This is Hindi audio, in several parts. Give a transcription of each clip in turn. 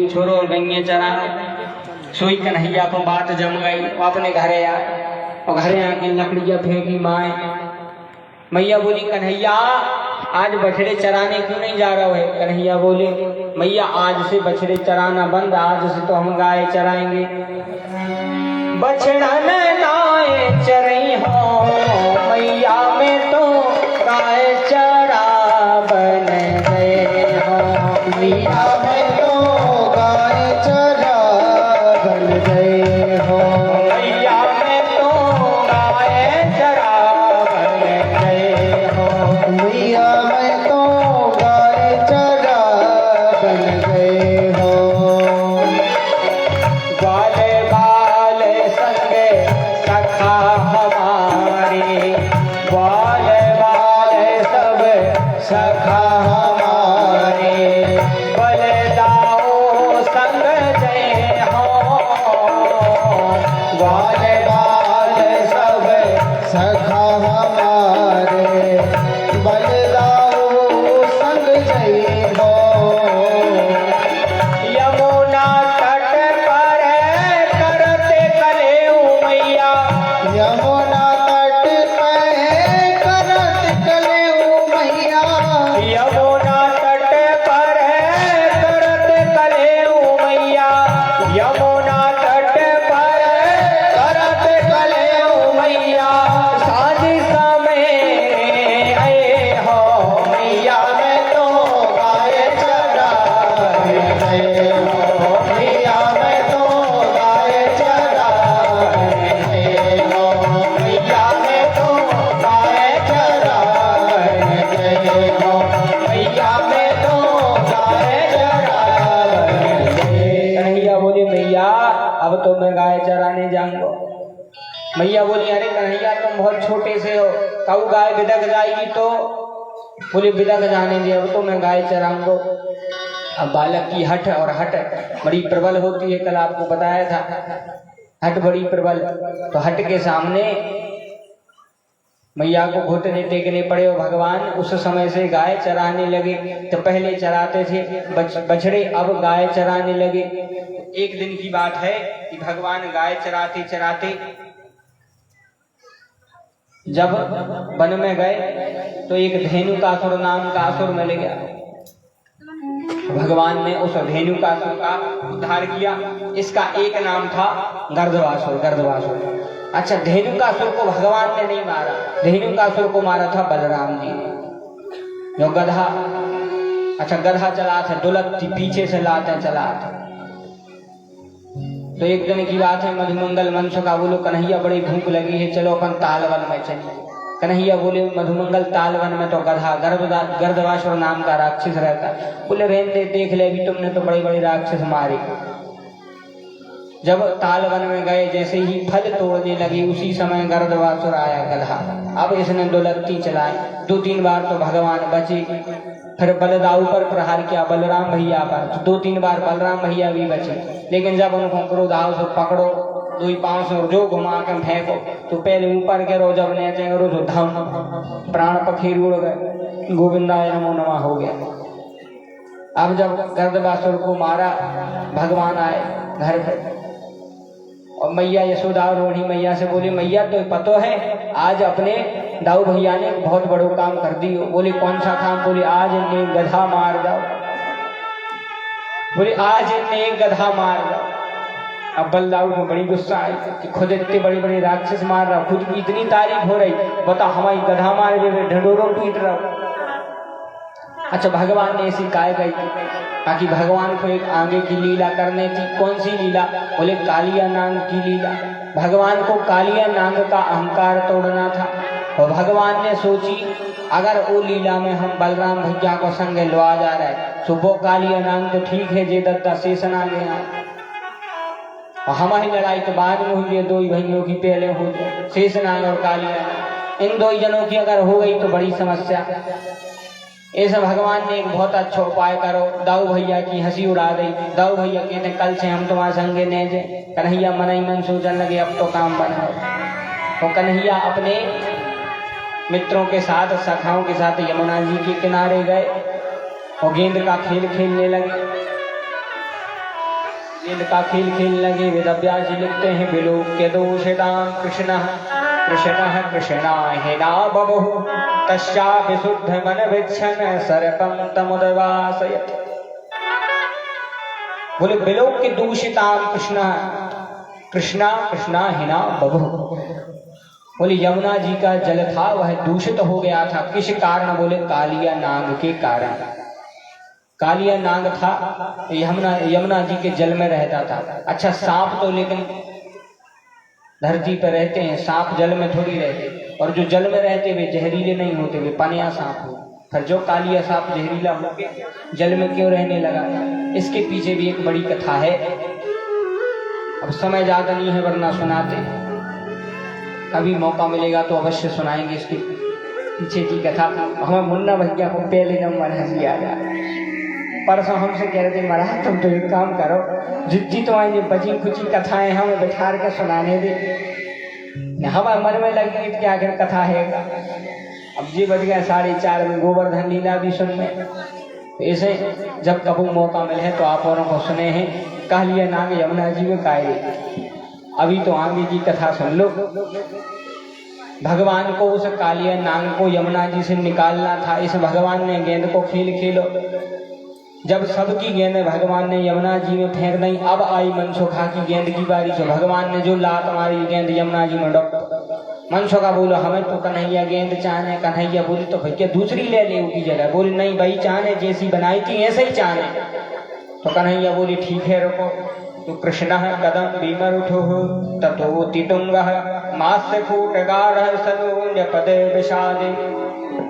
छोरो और गंगे चरा सोई कन्हैया को बात जम गई। वो अपने घरे आ और घरे आके लकड़ियां फेंकी माए। मैया बोली कन्हैया आज बछड़े चराने क्यों नहीं जा रहा है? कन्हैया बोले मैया आज से बछड़े चराना बंद, आज से तो हम गाय चराएंगे। बछड़ा न गाय चरई हो मैया में तो गाय चरा बन गए हो। मैया में तो गाय चरा बन गए हो। मैया में तो गाय चरा बन गए हो। मैया में तो गाय चरा बन गए हो। बाले बाले संगे सखा हमारे, बाले बाले सब सखा हमारे, बलदाओ संग जय हो। बाले बाले सब सखा हमारे, बलदाओ संग जय हो। यमुना तट पर करते कलेऊ मैया, यमुना तट पे करत कलेऊ मैया। यमुना तट पर करत कलेऊ मैया, यमुना तट पर करत कलेऊ मैया। साँझ समय आए हो मैया में तो गाय चरा गए हो। मैया में तो गाय चरा गए हो। मैया में तो गाय चरा गए हो। मैया में तो गाय चरा गए। कन्हैया बोली मैया अब तो मैं गाय चराने जाऊंगा। मैया बोली अरे कन्हैया तुम बहुत छोटे से हो, कब गाय बिदक जाएगी? तो बोले बिदक जाने दे, अब तो मैं गाय चराऊंगा। अब बालक की हट और हट बड़ी प्रबल होती है, कल आपको बताया था हट बड़ी प्रबल। तो हट के सामने मैया को घुटने टेकने पड़े और भगवान उस समय से गाय चराने लगे। तो पहले चराते थे बछड़े, अब गाय चराने लगे। एक दिन की बात है कि भगवान गाय चराते चराते जब वन में गए तो एक धेनुकासुर नाम का असुर मिल गया। भगवान ने उस धेनुकासुर का उद्धार किया। इसका एक नाम था गर्दवासुर। गर्दवासुर अच्छा, धेनुकासुर को भगवान ने नहीं मारा, धेनुकासुर को मारा था बलराम जी ने। जो गधा, अच्छा गधा चला था, दुलत्ती पीछे से लाते चला था। तो एक दिन की बात है, मधुमंगल मन का बोलो कन्हैया बड़ी भूख लगी है, चलो अपन तालवन में चलिए। कन्हैया बोले मधुमंगल तालवन में तो गधा गर्दवासुर नाम का राक्षस रहता। बोले रहने देख ले, अभी तुमने तो बड़े बड़े राक्षस मारे। जब तालवन में गए, जैसे ही फल तोड़ने लगे उसी समय गर्दवासुर आया गधा। अब इसने दुलत्ती चलाई, 2-3 बार तो भगवान बचे। फिर बलदाऊ पर प्रहार किया, बलराम भैया पर, तो 2-3 बार बलराम भैया भी बचे। लेकिन जब उनको क्रोधाव से पकड़ो, 2 पांव से जो घुमा कर फेंको, तो पहले ऊपर गिरो, जब नीचे गिरो तो धम प्राण पखेर उड़ गए, गोविंदाय नमो नमः हो गया। अब जब गर्दवासुर को मारा, भगवान आए घर पे और मैया यशोदा और रोहिणी मैया से बोली मैया तो पतो है आज अपने दाऊ भैया ने बहुत बड़ो काम कर दी। बोली कौन सा काम? बोली आज इन्हें गधा मार दो। बोली आज इन्हें गधा मार दो। अब बलदाऊ को बड़ी गुस्सा आई कि खुद इतने बड़े बड़े राक्षस मार रहा, खुद की इतनी तारीफ हो रही, बता हमारी गधा मार दे, ढंडोरों पीट रहा। अच्छा, भगवान ने ऐसी काय गई ताकि भगवान को एक आगे की लीला करने थी। कौन सी लीला? बोले कालिया नाग की लीला। भगवान को कालिया नाग का अहंकार तोड़ना था। और भगवान ने सोची अगर वो लीला में हम बलराम भैया को संग लवा जा रहे तो वो कालिया नाग तो ठीक है, जे दत्ता शेषन आ गया और हमारी लड़ाई तो बाद में हुई है, 2 भाइयों की पहले हो जाए, शेषनाग और कालिया नाग। इन 2 जनों की अगर हो गई तो बड़ी समस्या। ऐसा भगवान ने एक बहुत अच्छा उपाय करो, दाऊ भैया की हंसी उड़ा दी। दाऊ भैया कहते कल से हम तुम्हारे संगे नहीं जाए। कन्हैया मन ही मन सोचने लगे अब तो काम बना। तो कन्हैया अपने मित्रों के साथ, सखाओं के साथ यमुना जी के किनारे गए और गेंद का खेल खेलने लगे। इनका खेल खेल लगे। वेदव्यास जी लिखते हैं विलोक्य दोषितां कृष्ण कृष्ण कृष्णा हिना बभुः तस्या विशुद्ध मन विच्छन सर्पम तमुदवासयत्। बोले विलोक्य दूषितां कृष्ण कृष्णा कृष्णा हिना बभुः। बोले यमुना जी का जल था वह दूषित हो गया था। किस कारण? बोले कालिया नाग के कारण। कालिया नाग था, यमुना जी के जल में रहता था। अच्छा, सांप तो लेकिन धरती पर रहते हैं, सांप जल में थोड़ी रहते, और जो जल में रहते वे जहरीले नहीं होते, वे पनिया सांप हो। फिर जो कालिया सांप जहरीला होकर जल में क्यों रहने लगा, इसके पीछे भी एक बड़ी कथा है। अब समय ज्यादा नहीं है वरना सुनाते, कभी मौका मिलेगा तो अवश्य सुनाएंगे इसके पीछे की कथा। हमें मुन्ना भैया को पहले नंबर हंसी आ गया। परसों हमसे कह रहे थे महाराज तुम तो एक काम करो, जितनी तुम्हारी बची खुची कथाएं हमें बैठा के सुनाने दे। हमारे मन में लगी कि आखिर कथा है। अब जी बज गया 4:30 में, गोवर्धन लीला भी सुन में। ऐसे जब कभी मौका मिले तो आप औरों को सुने हैं। कालिया नाग यमुना जी में कायरे। अभी तो आगे की कथा सुन लो। भगवान को उस कालिया नाग को यमुना जी से निकालना था। इस भगवान ने गेंद को खेलो। जब सबकी गेंद भगवान ने यमुना जी में फेंक दी, अब आई मनसुखा की गेंद की बारी। तो भगवान ने जो लात मारी गेंद यमुना जी में डॉक्टर। मनसुखा बोलो हमें तो कन्हैया गेंद चाहने। कन्हैया बोली तो भैया दूसरी ले ले उसकी जगह। बोली नहीं भाई, चाहने जैसी बनाई थी ऐसे ही चाहने। तो कन्हैया बोली ठीक है रुको। तो कृष्ण कदम बीमर उठो ततो तितुंग मास्य फूटगाढ़ सलोन्य पदे विषादे।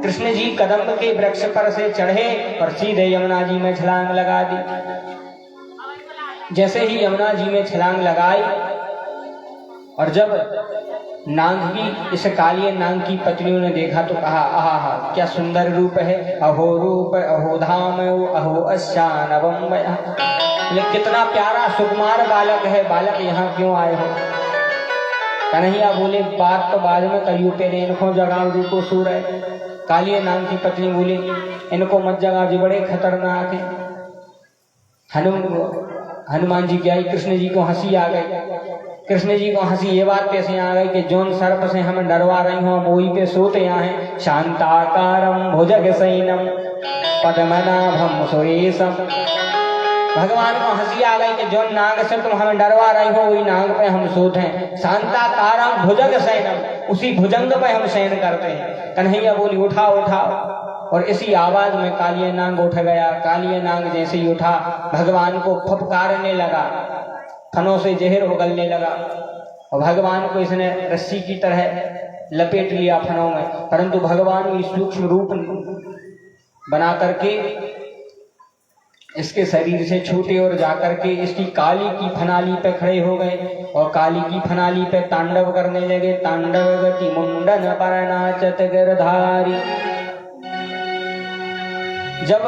कृष्ण जी कदम के वृक्ष पर से चढ़े और सीधे यमुना जी में छलांग लगा दी। जैसे ही यमुना जी में छलांग लगाई और जब नाग की इस कालिया नाग की पत्नियों ने देखा तो कहा आहा क्या सुंदर रूप है। अहो रूप अहो धाम अहो अश्यानवम। ये कितना प्यारा सुकुमार बालक है, बालक यहाँ क्यों आए हो? कन्हैया बोले बात तो बाद में करियो, पहले इनको जगाओ जी को सो रहे। कालिया नाग की पत्नी बोली इनको मत जगा जी, बड़े खतरनाक है। हनुमान जी की आई, कृष्ण जी को हंसी आ गई। कृष्ण जी को हंसी ये बात कैसे आ गई कि जोन सर्प से हम डरवा रही हो वही पे सोते यहाँ है। शांताकारम भुजग सैनम पद्मनाभम सुरेशम। भगवान को हंसी आ गई कि जो नाग से तुम हमें डरवा रही हो वही नाग पे हम सोते हैं। शांताकारम भुजग सैनम, उसी भुजंग पे हम शयन करते हैं। कन्हैया बोली उठाओ उठाओ, और इसी आवाज में कालिया नाग उठ गया। कालिया नाग जैसे ही उठा भगवान को फुफकारने लगा, फनों से जहर उगलने लगा और भगवान को इसने रस्सी की तरह लपेट लिया फनों में। परंतु भगवान भी सूक्ष्म रूप बना करके इसके शरीर से छूटे और जाकर के इसकी काली की फनाली पे खड़े हो गए और काली की फनाली पे तांडव करने लगे। तांडव गति मुंडन पर नाचत गिरधारी। जब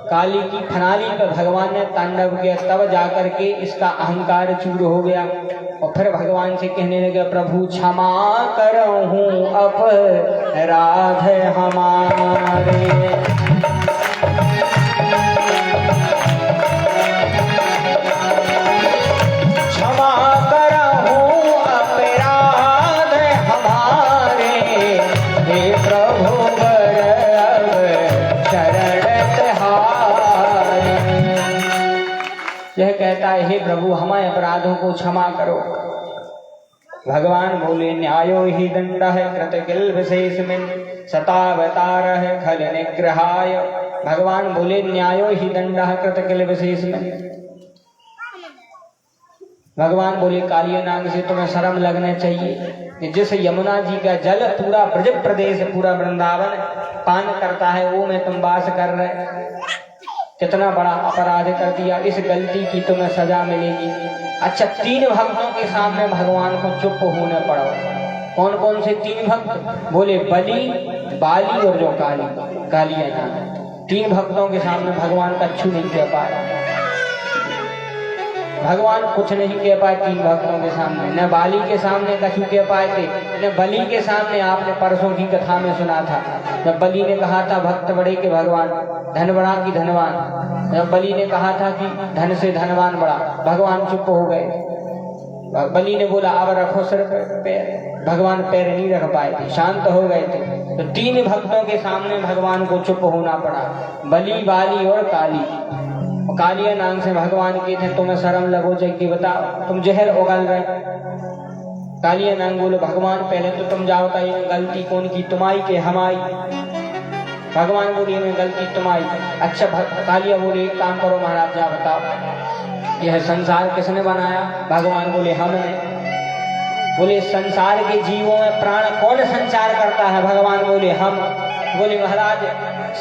काली की फनाली पे भगवान ने तांडव किया तब जाकर के इसका अहंकार चूर हो गया और फिर भगवान से कहने लगे प्रभु क्षमा करहूं अपराध हमारे। यह कहता है हे प्रभु हमारे अपराधों को क्षमा करो। भगवान बोले न्यायो ही दंड है कृतकिल विशेष में सतावतार है खल निग्रहाय। भगवान बोले न्यायो ही दंड है कृतकिल विशेष में। भगवान बोले कालिया नाग से तुम्हें शर्म लगना चाहिए। जिस यमुना जी का जल पूरा ब्रज प्रदेश पूरा वृंदावन पान करता है वो में तुम वास कर रहे, कितना बड़ा अपराध कर दिया। इस गलती की तुम्हें सजा मिलेगी। अच्छा, 3 भक्तों के सामने भगवान को चुप होने पड़ा। कौन कौन से 3 भक्त? बोले बलि बाली और जो कालिया नाग। 3 भक्तों के सामने भगवान का छू नहीं कह पाया। भगवान कुछ नहीं कह पाए 3 भक्तों के सामने। न बाली के सामने कछु कह पाए थे, न बलि के सामने। आपने परसों की कथा में सुना था जब बलि ने कहा था भक्त बड़े के भगवान धन बड़ा कि धनवान। जब बलि ने कहा था कि धन से धनवान बड़ा, भगवान चुप हो गए। बलि ने बोला अब रखो सिर पे पैर, भगवान पैर नहीं रख पाए थे, शांत हो गए थे। तो 3 भक्तों के सामने भगवान को चुप होना पड़ा, बलि, बाली और काली। कालिया नाम से भगवान के थे, तुम्हें शर्म लगो चाहिए कि बताओ तुम जहर उगल रहे। कालिया नाम बोलो भगवान पहले तो तुम जाओ, बताइए गलती कौन की, तुम्हारी के हमारी। भगवान बोलिए में गलती तुम्हारी। अच्छा कालिया बोले एक काम करो महाराज, जा बताओ यह संसार किसने बनाया? भगवान बोले हमने। बोले संसार के जीवों में प्राण कौन संचार करता है? भगवान बोले हम। बोले महाराज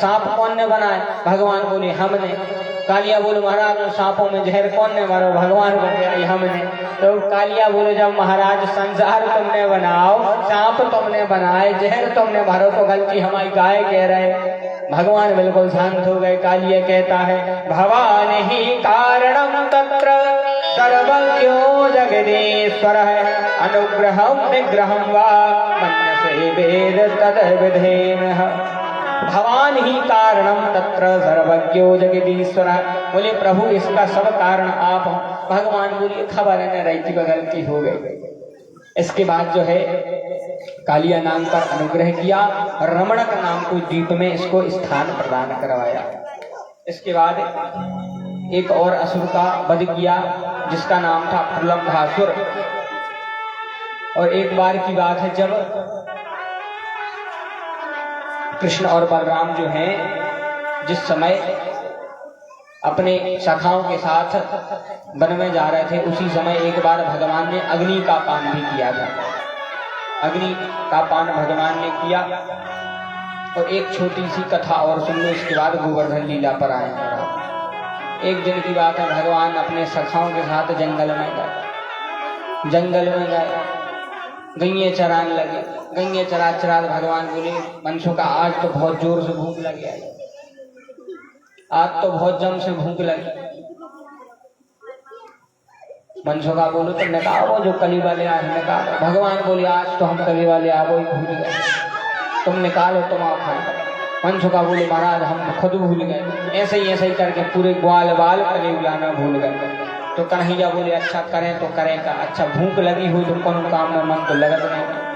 सांप कौन ने बनाया? भगवान बोले हमने। कालिया बोले महाराज सांपों में जहर कौन ने मारो? भगवान बोले हमने। तो कालिया बोले जब महाराज संसार तुमने बनाओ, सांप तुमने बनाए, जहर तुमने मारो, तो गलती हमारी काहे कह रहे? भगवान बिल्कुल शांत हो गए। कालिया कहता है भवान ही कारणम तत्र सर्वज्ञो जगदीश्वर अनुग्रहम निग्रहम वा मन्यसे वेद तद विधेनः। भवान ही कारणम तत्र सर्वज्ञो जगदीश्वर। बोले प्रभु इसका सब कारण आप हो। भगवान बोले खबर न रही थी, गलती हो गई। इसके बाद जो है कालिया नाम पर अनुग्रह किया और रमणक नाम को द्वीप में इसको स्थान प्रदान करवाया। इसके बाद एक और असुर का वध किया जिसका नाम था प्रलंभासुर। और एक बार की बात है जब कृष्ण और बलराम जो हैं जिस समय अपने सखाओं के साथ वन में जा रहे थे, उसी समय एक बार भगवान ने अग्नि का पान भी किया था। अग्नि का पान भगवान ने किया। और एक छोटी सी कथा और सुन लो, इसके बाद गोवर्धन लीला पर आएंगे। एक दिन की बात है, भगवान अपने सखाओं के साथ जंगल में गए। जंगल में गए, गैये चराने लगे। गैये चरा चरा भगवान बोले मनुष्यों का आज तो बहुत जोर से भूख लगी है, आज तो बहुत जम से भूख लगी। मनुष्यों का बोलो तो निकालो जो कली वाले आए निकालो। भगवान बोले आज तो हम कली वाले आ वही भूल गए, तुम निकालो तुम आप खाओ। मनुष्यों का बोले महाराज हम खुद भूल गए। ऐसे ही करके पूरे ग्वाल बाल कली बुलाना भूल गए। तो कन्हैया बोले अच्छा करें तो करें का, अच्छा भूख लगी हो तो कौन काम में मन तो लगत नहीं,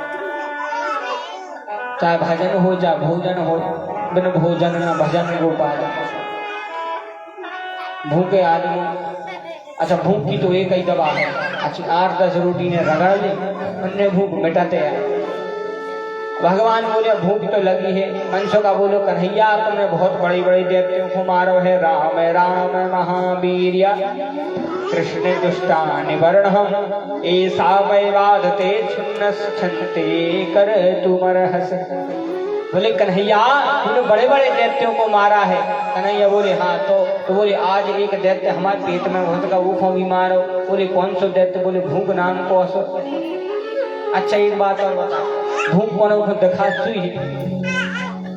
चाहे भजन हो चाहे भोजन हो, बिन भोजन न भजन गोपाल। भूखे आदमी, अच्छा भूख की तो एक ही दवा है, अच्छा 8-10 रोटी ने रगड़ ली, उनने भूख मिटाते हैं। भगवान बोले भूख तो लगी है। मनुष्यों का बोलो कन्हैया तुमने बहुत बड़ी बड़ी देवताओं को मारो है, राम राम महावीर कृष्ण दुष्टानि वर्णहम ऐसा वैवादते छुन्नस्छन्ते कर तुमरहस। बोले कन्हैया तूने बड़े बड़े दैत्यों को मारा है। कन्हैया बोले हाँ तो बोले आज एक दैत्य हमारे पेट में घुस का, वो को भी मारो। बोले कौन सा दैत्य? बोले भूख नाम को असुर। अच्छा एक बात और बता, भूख कौन को दिखा सुई?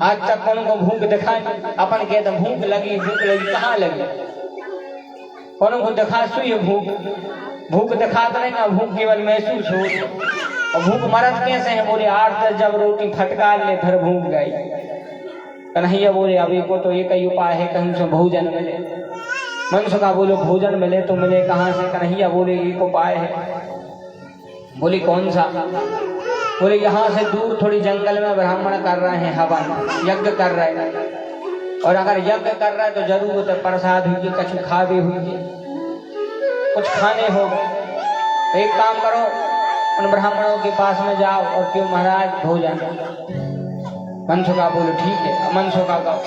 आज तक कौन को भूख दिखाई? अपन कहते भूख लगी कहाँ लगी? कौन को दिखा सुई है भूख दिखा तो नहीं ना, भूख केवल महसूस हो। और भूख मरद कैसे है? बोले 8-10 जब रोटी फटकार ले फिर भूख गई। कन्हैया बोले अभी को तो एक ही उपाय है, कहीं से भोजन मिले। मनुष्य का बोलो भोजन मिले तो मिले कहाँ से? कन्हैया बोले एक उपाय है। बोले कौन सा? बोले यहाँ से दूर थोड़ी जंगल में ब्राह्मण कर रहे हैं हवन, यज्ञ कर रहे हैं। और अगर यज्ञ कर रहा है तो जरूर तो प्रसाद हुई, कछु खा भी हुई, कुछ खाने हो गए। तो एक काम करो उन ब्राह्मणों के पास में जाओ और क्यों महाराज भोजन। मनसु का बोलो ठीक है। मनसु का कहो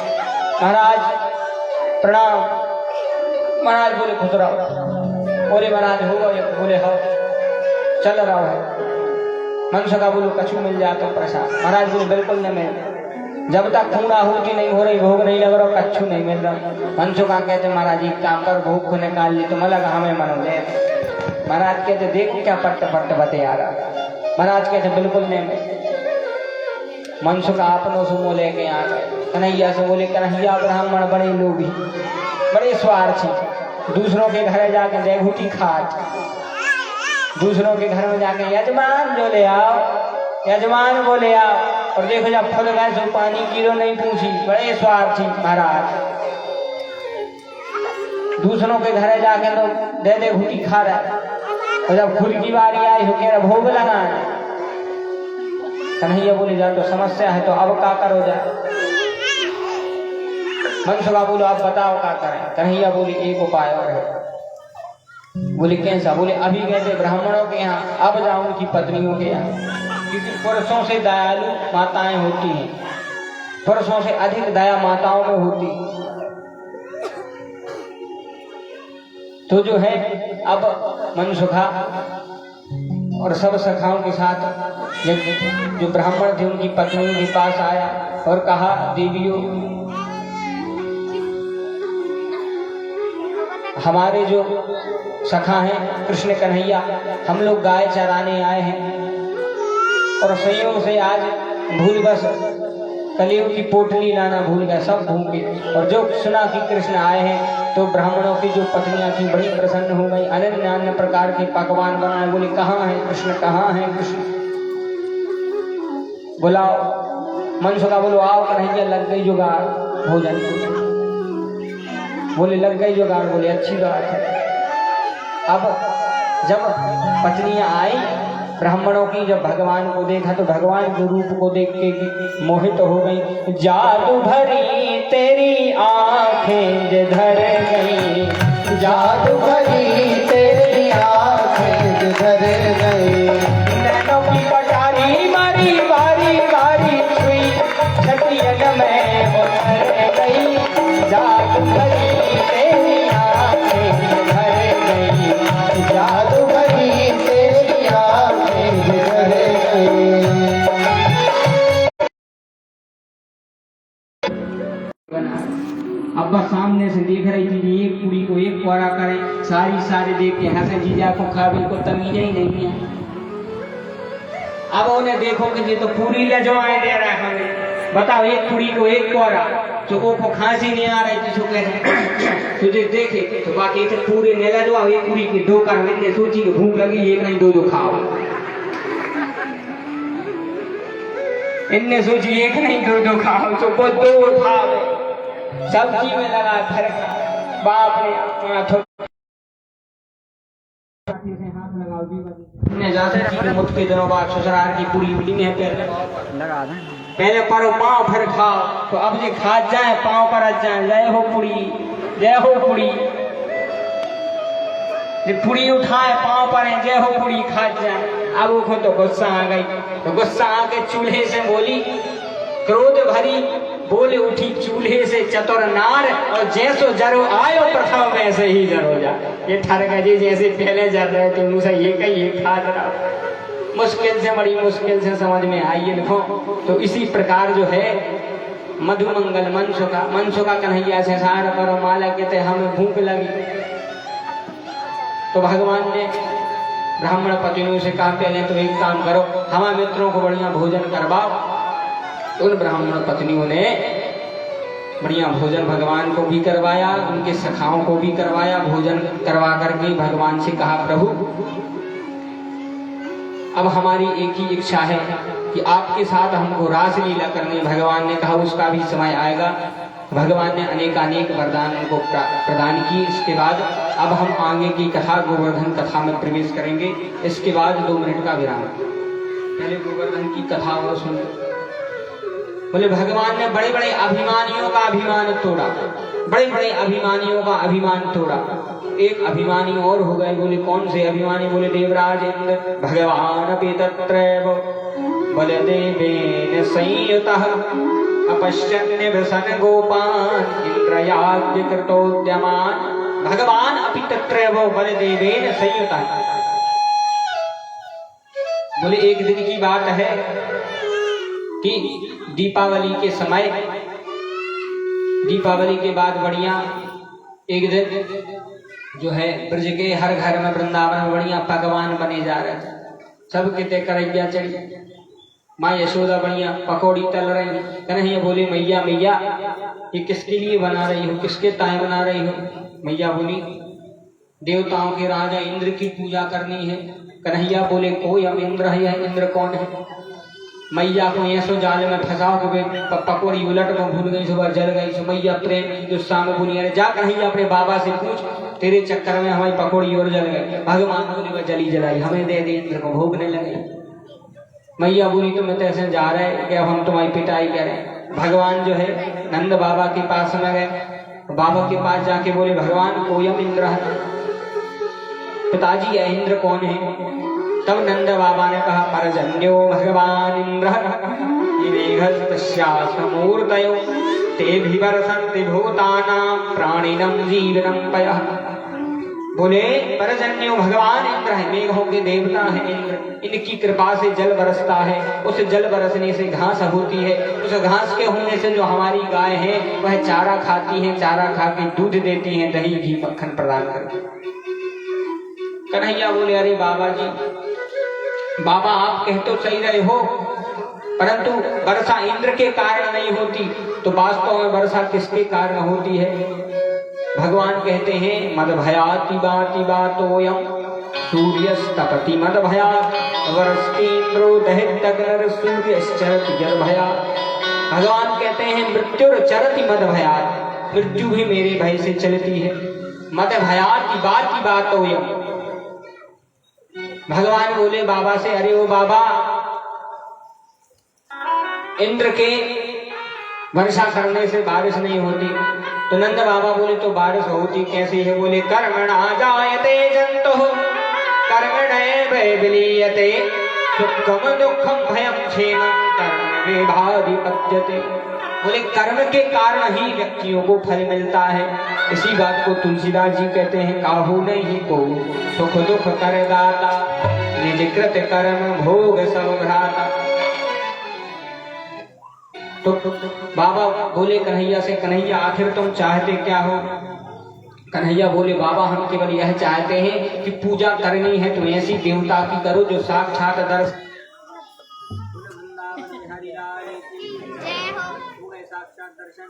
महाराज प्रणाम। महाराज बोले खुश रहो। बोले महाराज हो गए? बोले हो चल रहा है। मनसु का बोलो कछु मिल जाए तो प्रसाद। महाराज बोले बिल्कुल नहीं मिल, जब तक पूरा होती नहीं हो रही, भोग नहीं लग रहा, कछु नहीं मिल रहा। मनसु का कहते महाराज एक काम कर भूख को निकाल ली, तुम लगा हमें मनो ले। महाराज कहते देख क्या पट्ट बते आ रहा। महाराज कहते बिल्कुल नहीं मिल। मनसु का अपनों से मुँह लेके आ गए। कन्हैया से बोले कन्हैया ब्राह्मण बड़े लोभी, बड़े स्वार्थी, दूसरों के घर जाके देवहूति खात, दूसरों के घर में जाके यजमान जो ले आओ, यजमान बोले आओ, और देखो जब खुद गए तो पानी किलो नहीं पूछी, बड़े स्वार्थी महाराज। दूसरों के घर जाके तो दे दे घूटी खा रहा है, और जब खुद की बारी आई हो कह रहा भोग लगाना। कन्हैया बोले जा तो समस्या है, तो अब क्या करो जाए। मनसुखा बोलो आप बताओ क्या करें। कन्हैया बोली एक उपाय और है। बोले कैसा? बोले अभी गए थे ब्राह्मणों के यहाँ, अब जाओ उनकी पत्नियों के यहाँ, क्योंकि पुरुषों से दयालु माताएं होती हैं, पुरुषों से अधिक दया माताओं में होती। तो जो है अब मनसुखा और सब सखाओं के साथ जो ब्राह्मण थे उनकी पत्नियों के पास आया और कहा देवियों, हमारे जो सखा हैं कृष्ण कन्हैया, हम लोग गाय चराने आए हैं और संयोग से आज भूलवश कलियुग की पोटली लाना भूल गए, सब भूखे। और जो सुना कि कृष्ण आए हैं तो ब्राह्मणों की जो पत्नियां थी बड़ी प्रसन्न हो गई, अन्य अन्य प्रकार के पकवान बनाए। बोले कहाँ है कृष्ण, कहाँ है कृष्ण, बुलाओ। मनसुखा बोलो आओ कन्हैया, लग गई जुगाड़ भोजन। बोले लग गई जुगाड़। बोले अच्छी बात है। अब जब पत्नियां आई ब्राह्मणों की, जब भगवान को देखा तो भगवान के रूप को देख के मोहित हो गई। जादू भरी तेरी आंखें जिधर गई, जादू भरी तेरी आंखें जिधर गई, नैनों की कटारी मारी बारी बारी छुई, छटियन में उतर गई। जादू भरी तेरी आंखें जिधर गई, जादू भरी तेरी आंखें जिधर गई। अब्बा सामने से देख रही थी कि एक कुड़ी को एक कोरा करे, सारी देख के हंसे, जीजा को खावे को तमीज ही नहीं है। अब उन्हें देखो कि ये तो पूरी लजवाए दे रहा है हमें। बताओ एक कुड़ी को एक कोरा, तो वो को खांसी नहीं आ रही थी, कह रहे तुझे देखे तो बाकी तो पूरे ने लजवाओ, एक कुड़ी की दो कर। मैंने सोची कि भूख लगी एक नहीं दो खाओ, इनने सोची एक नहीं दो खाओ, तो वो दो उठाओ। सब्जी में लगा फर्क, बाप ने मुठ के दिनों बाद ससुराल की पूरी उड़ी में पहले परो पाँव फिर खाओ, तो अब जे खा जाए पाँव पर आ जाए। जय हो पुड़ी, जय हो पुड़ी, जे पुड़ी उठाए पाँव पर है, जय हो पुड़ी खा जाए। अब वो तो गुस्सा आ गई, तो गुस्सा आके चूल्हे से बोली, क्रोध भरी बोले उठी चूल्हे से चतुर नार, और जैसो जरो आयो प्रथम वैसे ही जरो जा। ये ठरका जी जैसे पहले जर रहे थे मुझे ये कही ये खा रहा, मुश्किल से बड़ी मुश्किल से समझ में आई लिखो। तो इसी प्रकार जो है मधुमंगल मनसुखा कन्हैया से सार करो माला कहते हमें भूख लगी। तो भगवान ने ब्राह्मण पत्नियों से कहा पहले तो एक काम करो, हमारे मित्रों को बढ़िया भोजन करवाओ। उन ब्राह्मण पत्नियों ने बढ़िया भोजन भगवान को भी करवाया, उनके सखाओं को भी करवाया। भोजन करवा करके भगवान से कहा प्रभु अब हमारी एक ही इच्छा है कि आपके साथ हमको रासलीला करनी। भगवान ने कहा उसका भी समय आएगा। भगवान ने अनेकानेक वरदान उनको प्रदान किए। इसके बाद अब हम आगे की कथा गोवर्धन कथा में प्रवेश करेंगे। इसके बाद 2 मिनट का विराम। पहले गोवर्धन की कथा और सुन। बोले भगवान ने बड़े बड़े अभिमानियों का अभिमान तोड़ा, बड़े बड़े अभिमानियों का अभिमान तोड़ा। एक अभिमानी और हो गए। बोले कौन से अभिमानी? बोले देवराज इंद्र। भगवान अपि तत्रैव बलदेवेन संयुतः अपश्यन् निभसन गोपान् इंद्रयाज्ञ कृतोद्यमान्। भगवान अपि तत्रैव बलदेवेन संयुतः। बोले एक दिन की बात है कि दीपावली के समय, दीपावली के बाद बढ़िया एक दिन जो है ब्रज के हर घर में वृंदावन में बढ़िया पकवान बने जा रहे थे। सब कहते करैया चढ़ी, माँ यशोदा बढ़िया पकौड़ी तल रही। कन्हैया बोले मैया मैया ये किसके लिए बना रही हो, किसके ताए बना रही हो? मैया बोली देवताओं के राजा इंद्र की पूजा करनी है। कन्हैया बोले कोई अब इंद्र है? इंद्र कौन है? मैया को ऐसो जाल में फंसाओ कि वे पकौड़ी उलट को भूल गई, सुबह जल गई। सो मैया प्रेम की गुस्सा में बोली, अरे जा कन्हैया अपने बाबा से पूछ, तेरे चक्कर में हमारी पकौड़ी और जल गई। भगवान बोले वह जली जलाई हमें दे दे, इंद्र को भोगने लगे। मैया बोली तुम तैसे जा रहे कि अब हम तुम्हारी पिटाई करें। भगवान जो है नंद बाबा के पास में गए, बाबा के पास जाके बोले भगवान कोयम इंद्र है, पिताजी यह इंद्र कौन है? तब नंद बाबा ने कहा परजन्यो भगवान इंद्र मूर्तयो ते विवर्षन्ति भूतानां प्राणिनं जीवनं पयः। बोले परजन्यो भगवान इंद्र है, मेघों के देवता है इंद्र, इनकी कृपा से जल बरसता है, उस जल बरसने से घास होती है, उस घास के होने से जो हमारी गाय है वह चारा खाती है, चारा खा के दूध देती है, दही घी मक्खन प्रदान करती। कन्हैया बोले अरे बाबा जी, बाबा आप कह तो सही रहे हो, परंतु वर्षा इंद्र के कारण नहीं होती, तो वास्तव में वर्षा किसके कारण होती है? भगवान कहते हैं मद भयाति बाति बातोयम सूर्यस्तपति मद भयात् वर्षतीन्द्रो दहितग्नर सूर्यश्चरति जल भयात्। भगवान कहते हैं मृत्युर्चरति मद भयात्, मृत्यु भी मेरे भय से चलती है। मद भयाति बाति बातोयम। भगवान बोले बाबा से, अरे ओ बाबा, इंद्र के वर्षा करने से बारिश नहीं होती। तो नंद बाबा बोले तो बारिश होती कैसे है? बोले कर्मणा जायते जंतुः कर्मणैव विलीयते सुखम दुखम भयम क्षेमं कर्म विभाधिपत्यते। बोले कर्म के कारण ही व्यक्तियों को फल मिलता है। इसी बात को तुलसीदास जी कहते हैं काहू नहीं को सुख दुख कर दाता निज कृत कर्म भोग सब भ्राता। तो बाबा बोले कन्हैया से, कन्हैया आखिर तुम चाहते क्या हो? कन्हैया बोले बाबा हम केवल यह चाहते हैं कि पूजा करनी है तो ऐसी देवता की करो जो साक्षात दर्शन साक्षात दर्शन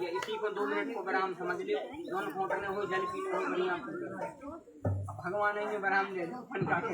इसी को 2 मिनट को बराम समझ लो, दोनों फोटने हो जल पीने हो बढ़िया। भगवान ने बराम दे दो फनका के।